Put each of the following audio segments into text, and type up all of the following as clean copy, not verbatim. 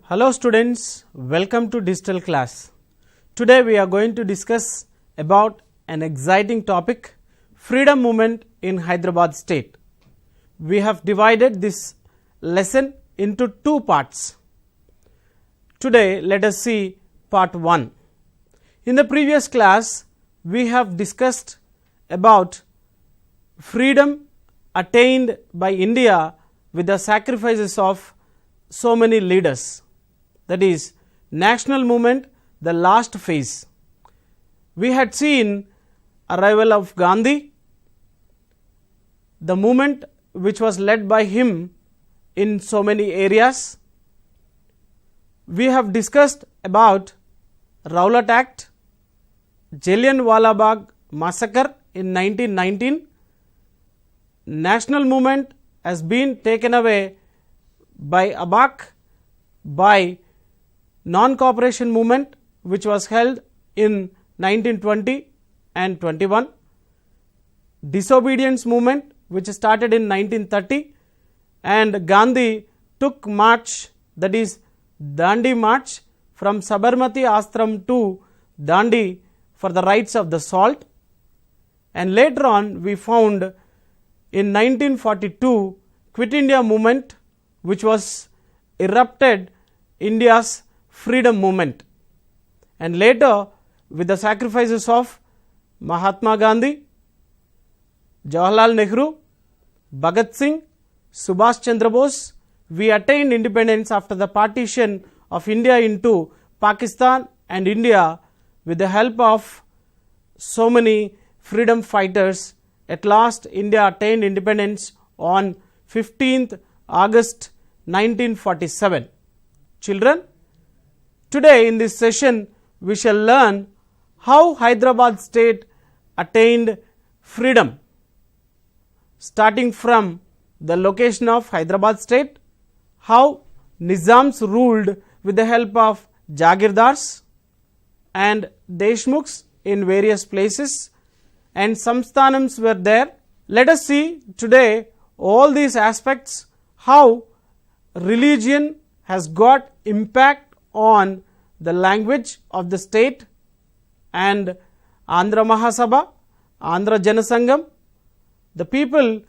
Hello students, welcome to digital class. Today we are going to discuss about an exciting topic, freedom movement in Hyderabad state. We have divided this lesson into two parts. Today let us see part 1. In the previous class we have discussed about freedom attained by India with the sacrifices of so many leaders. That is, national movement, the last phase. We had seen arrival of Gandhi, the movement which was led by him in so many areas. We have discussed about Rowlatt Act, Jallianwala Bagh massacre in 1919. National movement has been taken away by ABAC by non-cooperation movement which was held in 1920 and 21, disobedience movement which started in 1930, and Gandhi took march, that is Dandi march from Sabarmati Ashram to Dandi for the rights of the salt, and later on we found in 1942 Quit India movement which was erupted India's freedom movement, and later with the sacrifices of Mahatma Gandhi, Jawaharlal Nehru, Bhagat Singh, Subhash Chandra Bose, we attained independence after the partition of India into Pakistan and India with the help of so many freedom fighters. At last India attained independence on 15th August 1947. Children, today in this session we shall learn how Hyderabad state attained freedom, starting from the location of Hyderabad state, how Nizams ruled with the help of Jagirdars and Deshmukhs in various places, and Samsthanams were there. Let us see today all these aspects, how religion has got impact on the language of the state, and Andhra Mahasabha, Andhra Janasangam, the people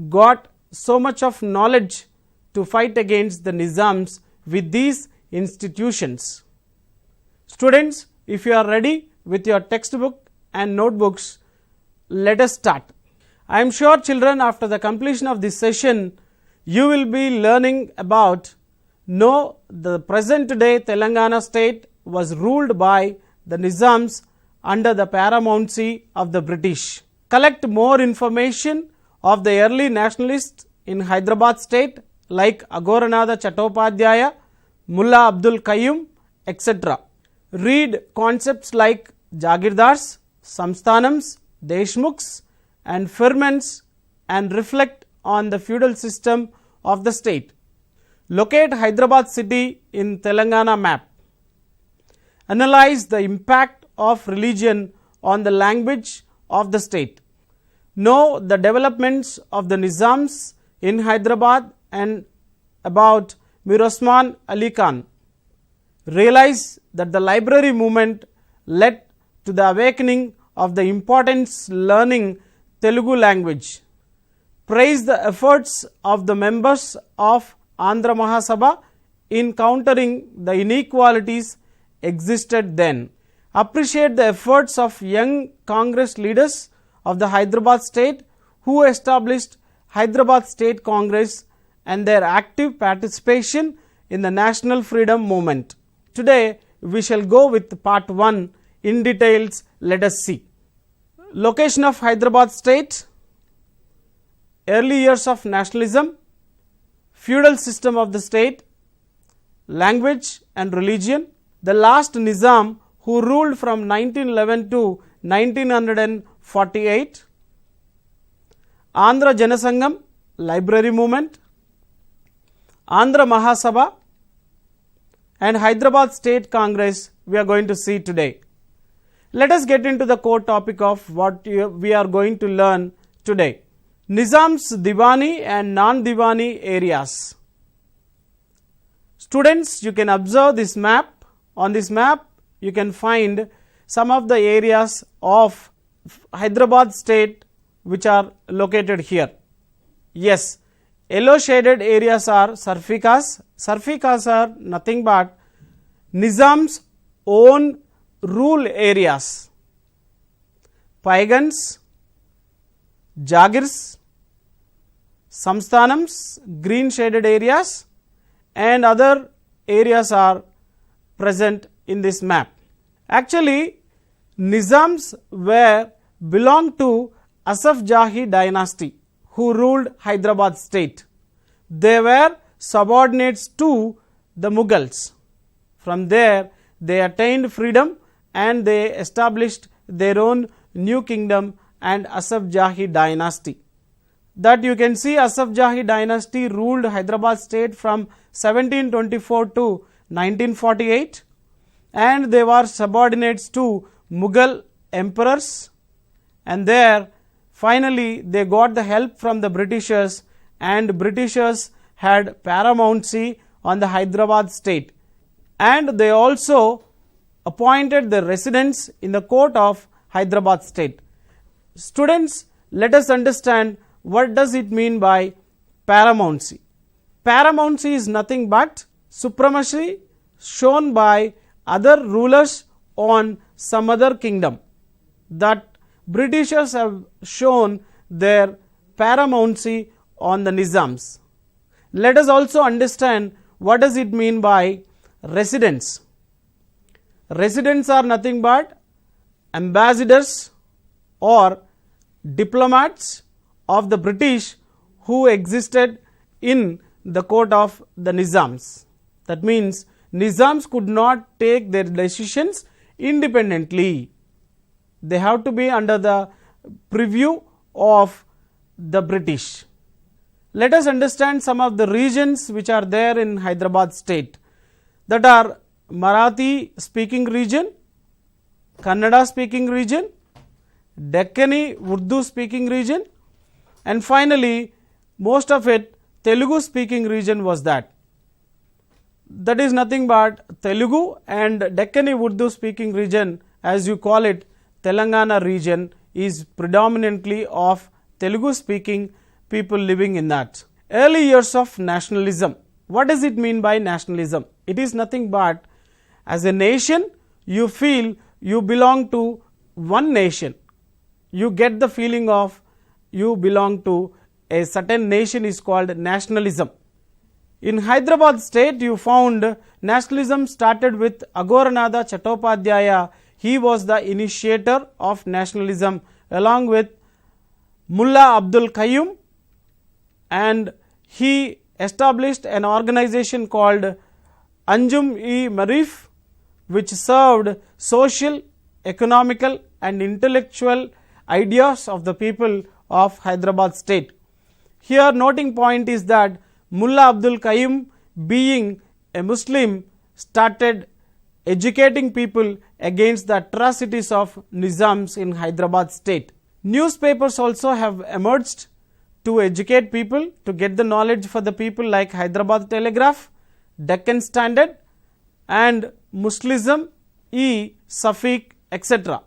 got so much of knowledge to fight against the Nizams with these institutions. Students, if you are ready with your textbook and notebooks, let us start. I am sure children, after the completion of this session, you will be learning about the present day Telangana state was ruled by the Nizams under the paramountcy of the British. Collect more information of the early nationalists in Hyderabad state like Aghoranatha Chattopadhyaya, Mullah Abdul Qayyum, etc. Read concepts like Jagirdars, Samsthanams, Deshmukhs and Firmans and reflect on the feudal system of the state. Locate Hyderabad city in Telangana map. Analyze the impact of religion on the language of the state. Know the developments of the Nizams in Hyderabad and about Mir Osman Ali Khan. Realize that the library movement led to the awakening of the importance learning Telugu language. Praise the efforts of the members of Andhra Mahasabha in countering the inequalities existed then. Appreciate the efforts of young Congress leaders of the Hyderabad state who established Hyderabad State Congress and their active participation in the national freedom movement. Today we shall go with part 1 in details. Let us see. Location of Hyderabad state, early years of nationalism, feudal system of the state, language and religion, the last Nizam who ruled from 1911 to 1948, Andhra Janasangam, library movement, Andhra Mahasabha and Hyderabad State Congress we are going to see today. Let us get into the core topic of what we are going to learn today. Nizam's Diwani and non-Diwani areas. Students, you can observe this map. On this map, you can find some of the areas of Hyderabad state which are located here. Yes, yellow shaded areas are Sarfikas. Sarfikas are nothing but Nizam's own rule areas. Paigans, Jagirs, Samsthanams, green shaded areas, and other areas are present in this map. Actually, Nizams belonged to Asaf Jahi dynasty who ruled Hyderabad state. They were subordinates to the Mughals. From there, they attained freedom and they established their own new kingdom and Asaf Jahi dynasty. That you can see, Asaf Jahi dynasty ruled Hyderabad state from 1724 to 1948, and they were subordinates to Mughal emperors, and there finally they got the help from the Britishers, and Britishers had paramountcy on the Hyderabad state, and they also appointed the residents in the court of Hyderabad state. Students, let us understand what does it mean by paramountcy. Paramountcy is nothing but supremacy shown by other rulers on some other kingdom. That Britishers have shown their paramountcy on the Nizams. Let us also understand what does it mean by residents. Residents are nothing but ambassadors or diplomats of the British who existed in the court of the Nizams. That means Nizams could not take their decisions independently. They have to be under the preview of the British. Let us understand some of the regions which are there in Hyderabad state. That are Marathi speaking region, Kannada speaking region, Deccani Urdu speaking region, and finally most of it Telugu speaking region was that. That is nothing but Telugu and Deccani Urdu speaking region, as you call it, Telangana region, is predominantly of Telugu speaking people living in that. Early years of nationalism. What does it mean by nationalism? It is nothing but as a nation you feel you belong to one nation. You get the feeling of you belong to a certain nation is called nationalism. In Hyderabad state, you found nationalism started with Agoranatha Chattopadhyaya. He was the initiator of nationalism along with Mullah Abdul Qayyum, and he established an organization called Anjum-e-Marif, which served social, economical and intellectual ideas of the people of Hyderabad state. Here noting point is that Mullah Abdul Qayyum, being a Muslim, started educating people against the atrocities of Nizams in Hyderabad state. Newspapers also have emerged to educate people, to get the knowledge for the people, like Hyderabad Telegraph, Deccan Standard and Muslism-e-Safiq, etc.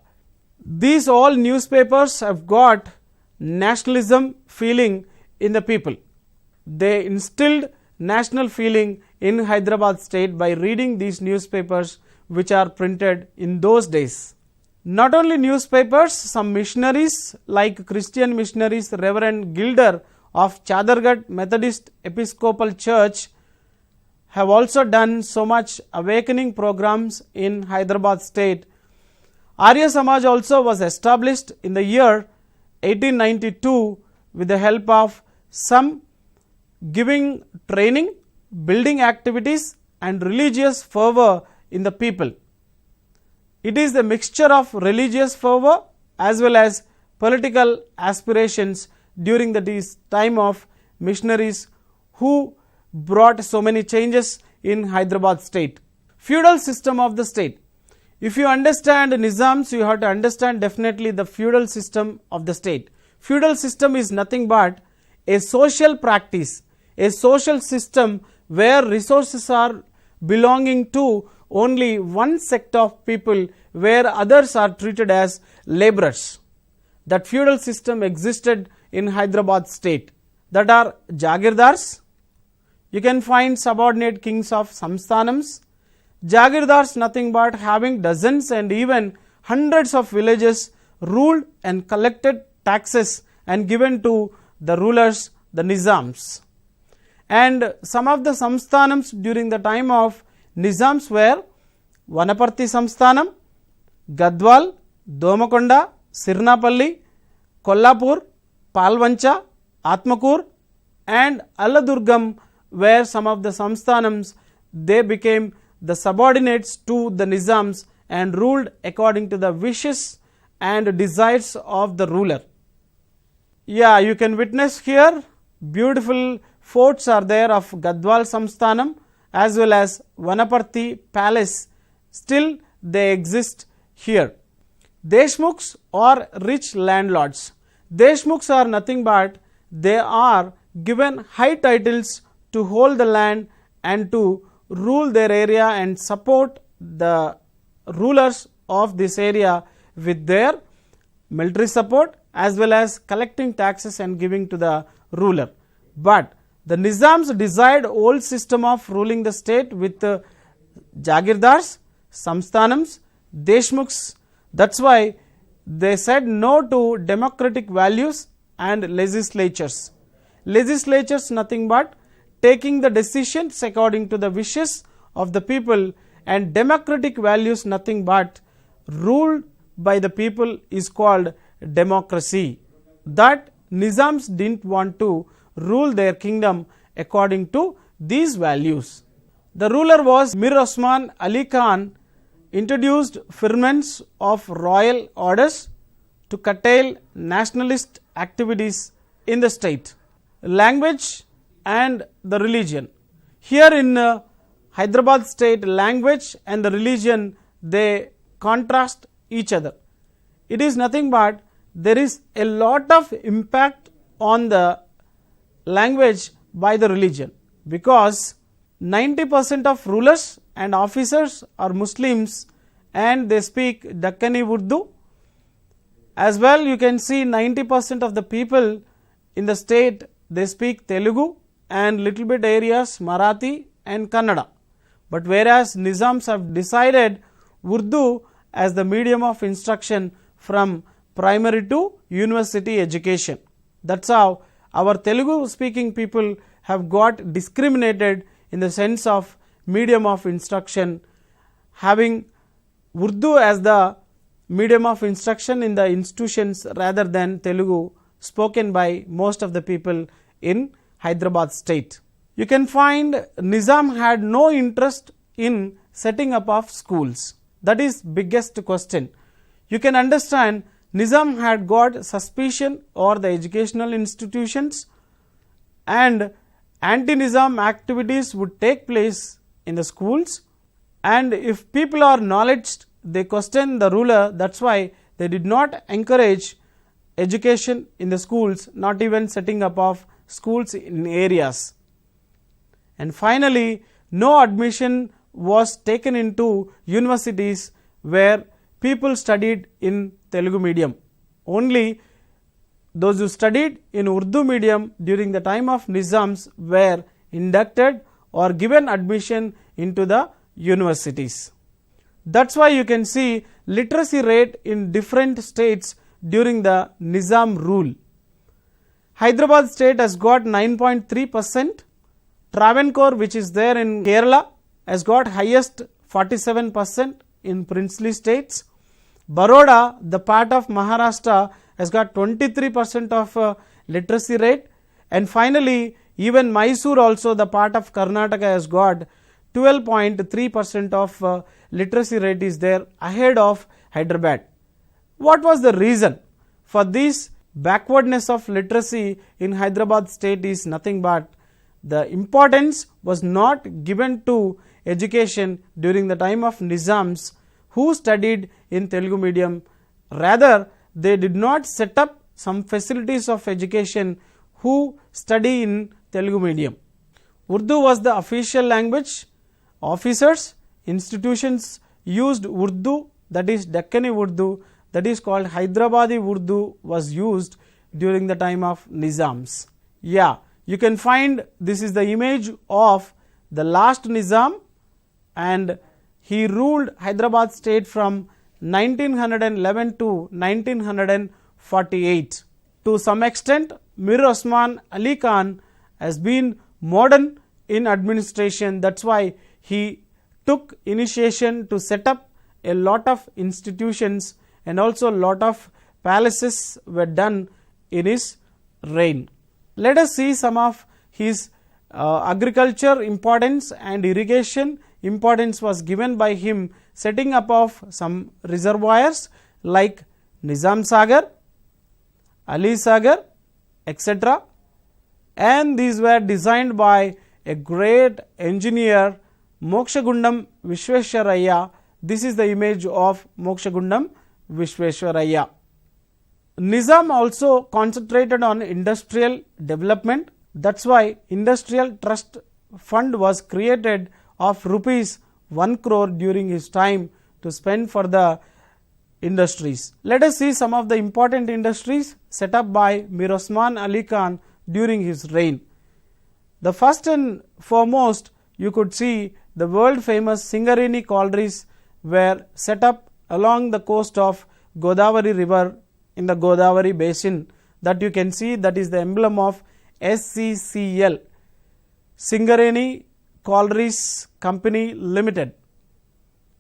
These all newspapers have got nationalism feeling in the people. They instilled national feeling in Hyderabad state by reading these newspapers which are printed in those days. Not only newspapers, some missionaries like Christian missionaries, Reverend Gilder of Chadargarh Methodist Episcopal Church have also done so much awakening programs in Hyderabad state. Arya Samaj also was established in the year 1892 with the help of some giving training, building activities and religious fervor in the people. It is the mixture of religious fervor as well as political aspirations during the time of missionaries who brought so many changes in Hyderabad state. Feudal system of the state. If you understand Nizams, you have to understand definitely the feudal system of the state. Feudal system is nothing but a social practice, a social system where resources are belonging to only one sect of people, where others are treated as laborers. That feudal system existed in Hyderabad state. That are Jagirdars. You can find subordinate kings of Samsthanams. Jagirdars nothing but having dozens and even hundreds of villages, ruled and collected taxes and given to the rulers, the Nizams. And some of the Samsthanams during the time of Nizams were Vanaparthi Samsthanam, Gadwal, Domakonda, Sirnapalli, Kollapur, Palvancha, Atmakur and Alladurgam were some of the Samsthanams. They became the subordinates to the Nizams and ruled according to the wishes and desires of the ruler. Yeah, you can witness here beautiful forts are there of Gadwal Samsthanam as well as Vanaparthi Palace. Still they exist here. Deshmukhs are rich landlords. Deshmukhs are nothing but they are given high titles to hold the land and to rule their area and support the rulers of this area with their military support as well as collecting taxes and giving to the ruler. But the Nizams desired old system of ruling the state with Jagirdars, Samsthanams, Deshmukhs. That's why they said no to democratic values and legislatures. Legislatures nothing but taking the decisions according to the wishes of the people, and democratic values nothing but ruled by the people is called democracy. That Nizams didn't want to rule their kingdom according to these values. The ruler was Mir Osman Ali Khan, introduced firmaments of royal orders to curtail nationalist activities in the state. Language and the religion. Here in Hyderabad state, language and the religion, they contrast each other. It is nothing but there is a lot of impact on the language by the religion, because 90% of rulers and officers are Muslims and they speak Dakkani Urdu. As well, you can see 90% of the people in the state, they speak Telugu and little bit areas Marathi and Kannada. But whereas Nizams have decided Urdu as the medium of instruction from primary to university education. That's how our Telugu speaking people have got discriminated in the sense of medium of instruction, having Urdu as the medium of instruction in the institutions rather than Telugu spoken by most of the people in Hyderabad state. You can find Nizam had no interest in setting up of schools. That is biggest question. You can understand Nizam had got suspicion over the educational institutions, and anti-Nizam activities would take place in the schools, and if people are knowledged, they question the ruler. That's why they did not encourage education in the schools, not even setting up of schools in areas. And finally, no admission was taken into universities where people studied in Telugu medium. Only those who studied in Urdu medium during the time of Nizams were inducted or given admission into the universities. That's why you can see literacy rate in different states during the Nizam rule. Hyderabad state has got 9.3%. Travancore, which is there in Kerala, has got highest 47% in princely states. Baroda, the part of Maharashtra, has got 23% of literacy rate. And finally, even Mysore also, the part of Karnataka, has got 12.3% of literacy rate is there, ahead of Hyderabad. What was the reason for this backwardness of literacy in Hyderabad state? Is nothing but the importance was not given to education during the time of Nizams who studied in Telugu medium. Rather, they did not set up some facilities of education who study in Telugu medium. Urdu was the official language officers. Institutions used Urdu, that is Deccani Urdu, that is called Hyderabadi Urdu, was used during the time of Nizams. Yeah, you can find this is the image of the last Nizam, and he ruled Hyderabad state from 1911 to 1948. To some extent, Mir Osman Ali Khan has been modern in administration. That's why he took initiation to set up a lot of institutions, and also a lot of palaces were done in his reign. Let us see some of his agriculture importance and irrigation importance was given by him, setting up of some reservoirs like Nizam Sagar, Ali Sagar, etc. And these were designed by a great engineer, Mokshagundam Vishveshwaraya. This is the image of Mokshagundam Vishveshwaraya. Nizam also concentrated on industrial development. That's why Industrial Trust Fund was created of rupees 1 crore during his time to spend for the industries. Let us see some of the important industries set up by Mir Osman Ali Khan during his reign. The first and foremost, you could see the world famous Singareni collieries were set up along the coast of Godavari river in the Godavari basin, that you can see, that is the emblem of SCCL, Singareni Collieries Company Limited,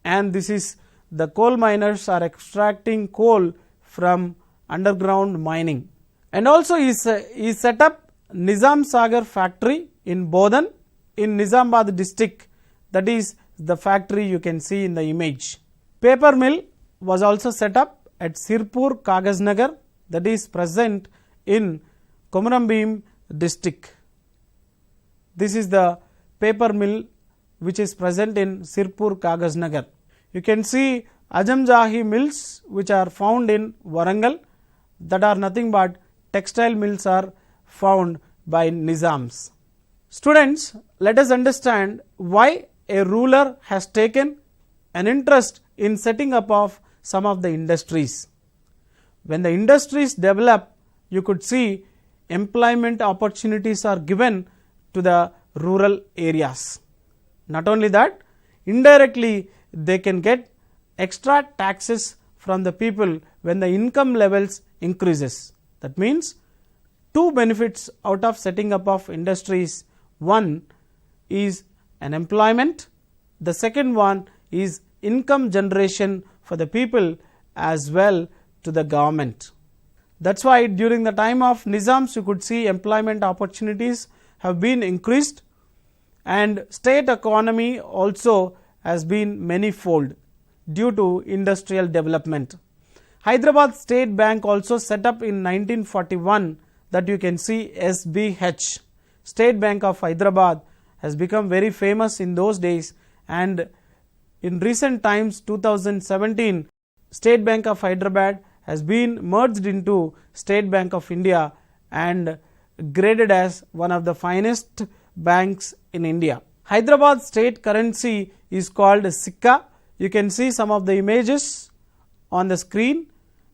and this is the coal miners are extracting coal from underground mining. And also he set up Nizam Sagar factory in Bodhan in Nizamabad district, that is the factory you can see in the image. Paper mill was also set up at Sirpur Kagaznagar, that is present in Komarambim district. This is the paper mill which is present in Sirpur Kagaznagar. You can see Ajamjahi mills which are found in Warangal, that are nothing but textile mills are found by Nizams. Students, let us understand why a ruler has taken an interest in setting up of some of the industries. When the industries develop, you could see employment opportunities are given to the rural areas. Not only that, indirectly they can get extra taxes from the people when the income levels increases. That means two benefits out of setting up of industries. One is an employment, the second one is income generation for the people as well to the government. That's why during the time of Nizams you could see employment opportunities have been increased, and state economy also has been manifold due to industrial development. Hyderabad State Bank also set up in 1941, that you can see SBH, State Bank of Hyderabad, has become very famous in those days, and in recent times 2017 State Bank of Hyderabad has been merged into State Bank of India and graded as one of the finest banks in India. Hyderabad state currency is called Sikka. You can see some of the images on the screen.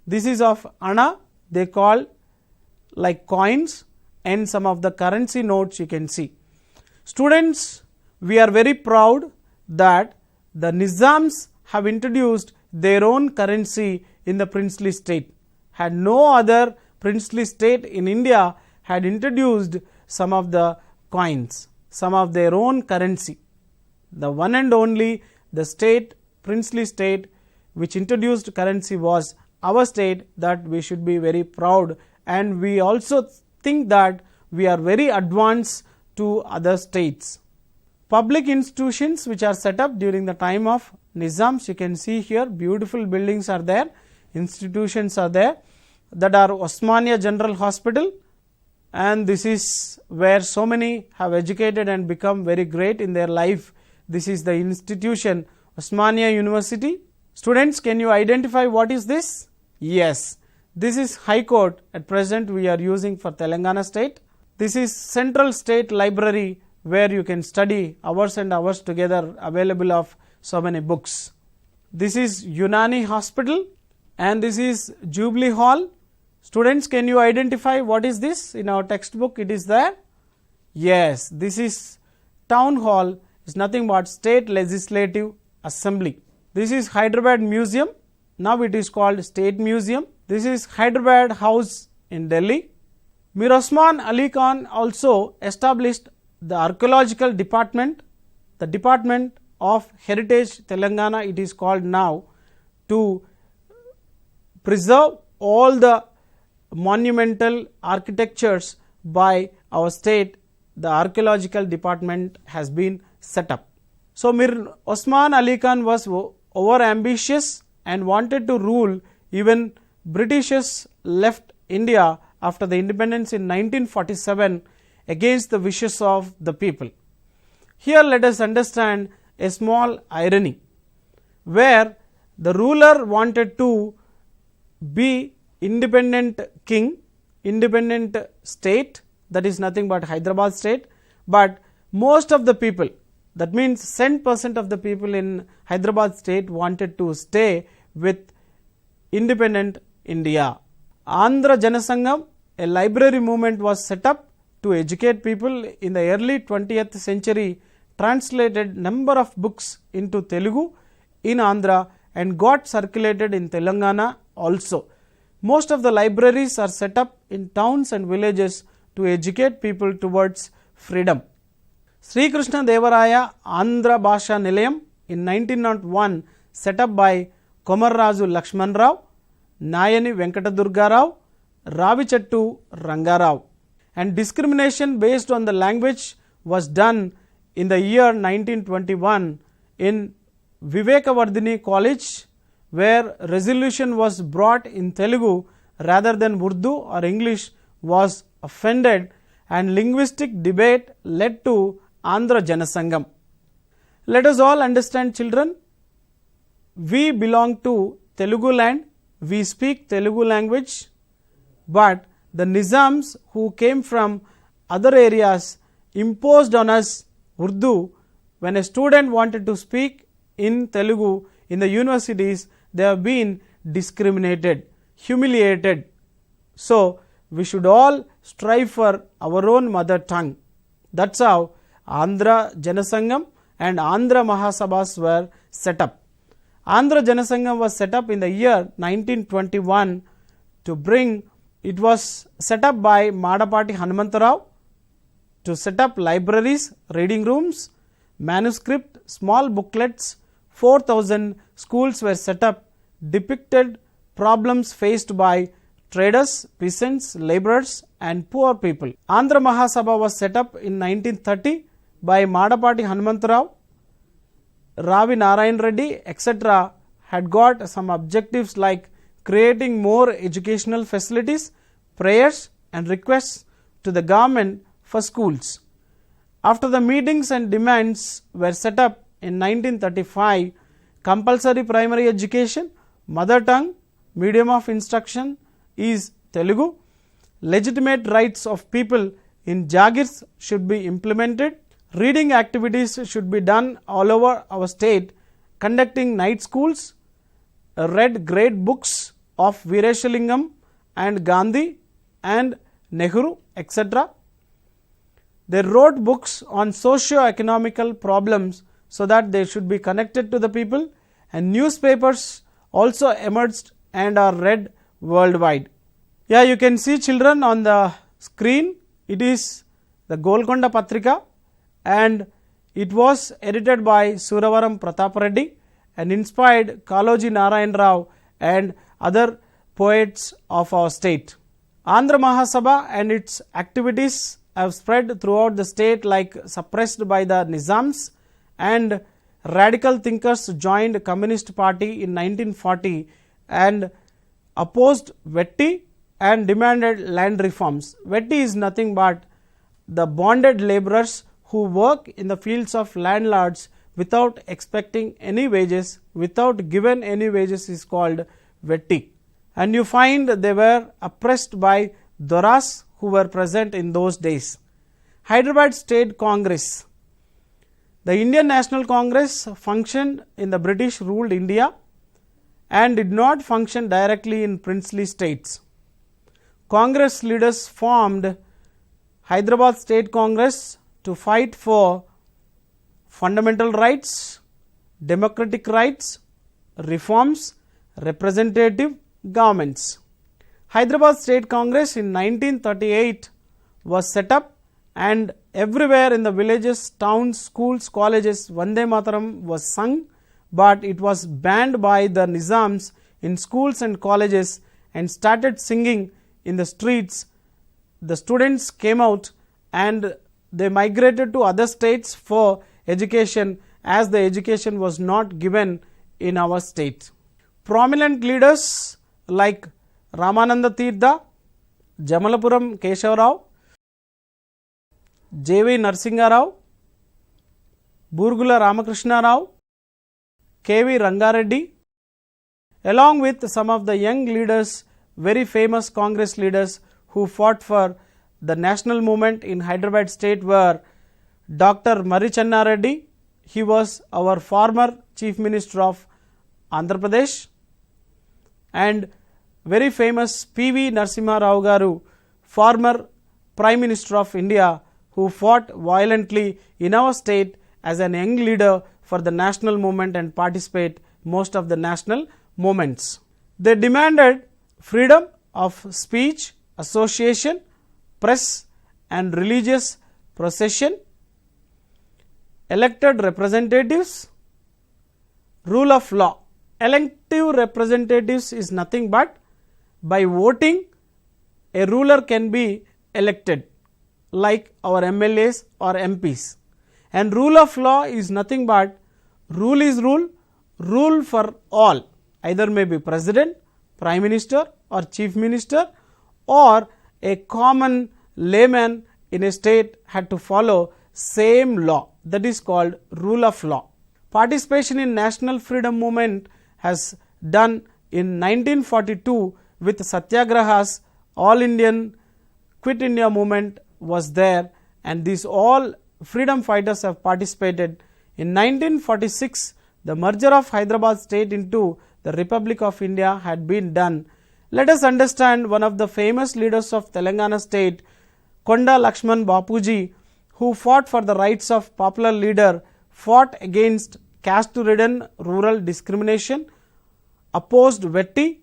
This is of Ana, they call like coins, and some of the currency notes you can see. Students, we are very proud that the Nizams have introduced their own currency in the princely state. Had no other princely state in India had introduced some of the coins, some of their own currency. The one and only the state, princely state, which introduced currency was our state, that we should be very proud, and we also think that we are very advanced to other states. Public institutions which are set up during the time of Nizams, you can see here beautiful buildings are there, institutions are there, that are Osmania General Hospital, and this is where so many have educated and become very great in their life. This is the institution Osmania University. Students, can you identify what is this? Yes, this is High Court at present we are using for Telangana state. This is Central State Library where you can study hours and hours together, available of so many books. This is Unani Hospital and this is Jubilee Hall. Students, can you identify what is this? In our textbook it is there. Yes, this is Town Hall, is nothing but State Legislative Assembly. This is Hyderabad Museum, now it is called State Museum. This is Hyderabad House in Delhi. Mir Osman Ali Khan also established the archaeological department, the Department of Heritage Telangana it is called now, to preserve all the monumental architectures by our state. The archaeological department has been set up. So Mir Osman Ali Khan was over ambitious and wanted to rule. Even Britishers left India after the independence in 1947 against the wishes of the people. Here let us understand a small irony, where the ruler wanted to be independent king, independent state, that is nothing but Hyderabad state, but most of the people, that means 10% of the people in Hyderabad state wanted to stay with independent India. Andhra Janasangam, a library movement was set up to educate people. In the early 20th century, translated number of books into Telugu in Andhra and got circulated in Telangana also. Most of the libraries are set up in towns and villages to educate people towards freedom. Sri Krishna Devaraya Andhra Bhasha Nilayam in 1901 set up by Komarraju Lakshman Rao, Nayani Venkatadurga Rao, Ravichettu Rangarao, and discrimination based on the language was done in the year 1921 in Vivekavardhini College, where resolution was brought in Telugu rather than Urdu or English was offended, and linguistic debate led to Andhra Janasangam. Let us all understand, children, we belong to Telugu land, we speak Telugu language, but the Nizams who came from other areas imposed on us Urdu. When a student wanted to speak in Telugu in the universities, they have been discriminated, humiliated. So we should all strive for our own mother tongue. That's how Andhra Janasangam and Andhra Mahasabhas were set up. Andhra Janasangam was set up in the year 1921 to bring, it was set up by Madapati Hanumantarao to set up libraries, reading rooms, manuscript, small booklets. 4,000 schools were set up, depicted problems faced by traders, peasants, laborers and poor people. Andhra Mahasabha was set up in 1930 by Madapati Hanumantarao. Ravi Narayan Reddy etc. had got some objectives like creating more educational facilities, prayers and requests to the government for schools. After the meetings and demands were set up in 1935, compulsory primary education, mother tongue, medium of instruction is Telugu. Legitimate rights of people in Jagirs should be implemented. Reading activities should be done all over our state, conducting night schools, read great books of Veerashalingam and Gandhi and Nehru etc. They wrote books on socio-economical problems so that they should be connected to the people, and newspapers also emerged and are read worldwide. Yeah, you can see, children, on the screen, it is the Golconda Patrika, and it was edited by Suravaram Pratap Reddy and inspired Kaloji Narayan Rao and other poets of our state. Andhra Mahasabha and its activities have spread throughout the state like suppressed by the Nizams, and radical thinkers joined Communist Party in 1940 and opposed Vetti and demanded land reforms. Vetti is nothing but the bonded laborers who work in the fields of landlords without expecting any wages, without given any wages, is called Vetti. And you find they were oppressed by Doras who were present in those days. Hyderabad State Congress. The Indian National Congress functioned in the British ruled India and did not function directly in princely states. Congress leaders formed Hyderabad State Congress to fight for fundamental rights, democratic rights, reforms, representative governments. Hyderabad State Congress in 1938 was set up, and everywhere in the villages, towns, schools, colleges, Vande Mataram was sung, but it was banned by the Nizams in schools and colleges and started singing in the streets. The students came out and they migrated to other states for education, as the education was not given in our state. Prominent leaders like Ramananda Tirtha, Jamalapuram Keshavarao, J.V. Narsinga Rao, Burgula Ramakrishna Rao, K.V. Rangareddy, along with some of the young leaders, very famous Congress leaders who fought for the national movement in Hyderabad state were Dr. Marri Channa Reddy. He was our former Chief Minister of Andhra Pradesh, and very famous P.V. Narasimha Rao Garu, former Prime Minister of India, who fought violently in our state as an young leader for the national movement and participate most of the national movements. They demanded freedom of speech, association, press and religious procession, elected representatives, rule of law. Elective representatives is nothing but by voting a ruler can be elected, like our MLAs or MPs. And rule of law is nothing but rule is rule, rule for all, either may be president, prime minister or chief minister, or a common layman in a state had to follow same law. That is called rule of law. Participation in national freedom movement has done in 1942 with Satyagrahas. All Indian Quit India movement was there, and these all freedom fighters have participated. In 1946, the merger of Hyderabad state into the Republic of India had been done. Let us understand one of the famous leaders of Telangana state, Konda Lakshman Bapuji, who fought for the rights of popular leader, fought against caste-ridden rural discrimination, opposed Vetti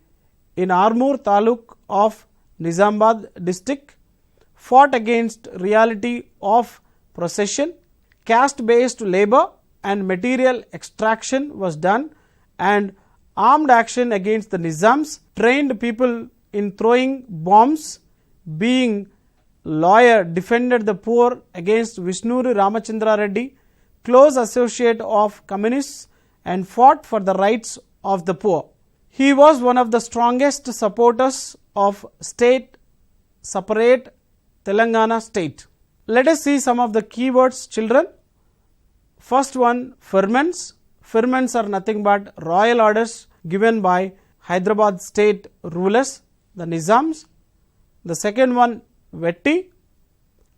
in Armoor Taluk of Nizamabad district, fought against reality of procession, caste-based labor and material extraction was done, and armed action against the Nizams, trained people in throwing bombs, being lawyer defended the poor against Vishnuri Ramachandra Reddy, close associate of communists, and fought for the rights of the poor. He was one of the strongest supporters of state separate Telangana state. Let us see some of the keywords, children. First one, firmans. Firmans are nothing but royal orders given by Hyderabad state rulers, the Nizams. The second one, Vetti.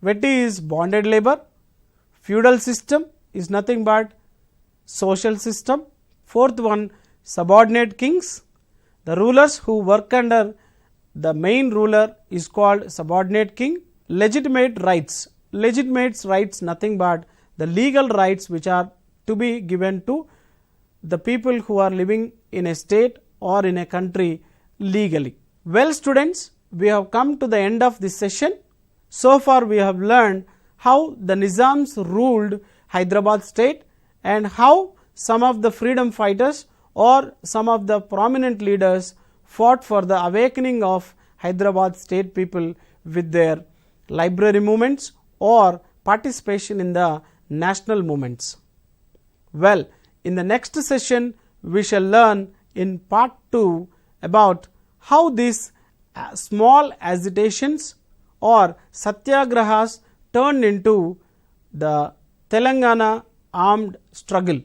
Vetti is bonded labor. Feudal system is nothing but social system. Fourth one, subordinate kings. The rulers who work under the main ruler is called subordinate king. Legitimate rights. Legitimate rights nothing but the legal rights which are to be given to the people who are living in a state or in a country legally. Well students, we have come to the end of this session. So far we have learned how the Nizams ruled Hyderabad state and how some of the freedom fighters or some of the prominent leaders fought for the awakening of Hyderabad state people with their library movements or participation in the national movements. Well, in the next session we shall learn in part 2 about how these small agitations or satyagrahas turned into the Telangana armed struggle.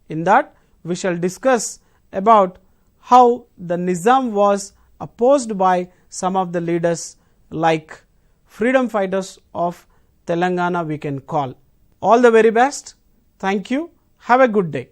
In that we shall discuss about how the Nizam was opposed by some of the leaders like freedom fighters of Telangana we can call. All the very best. Thank you. Have a good day.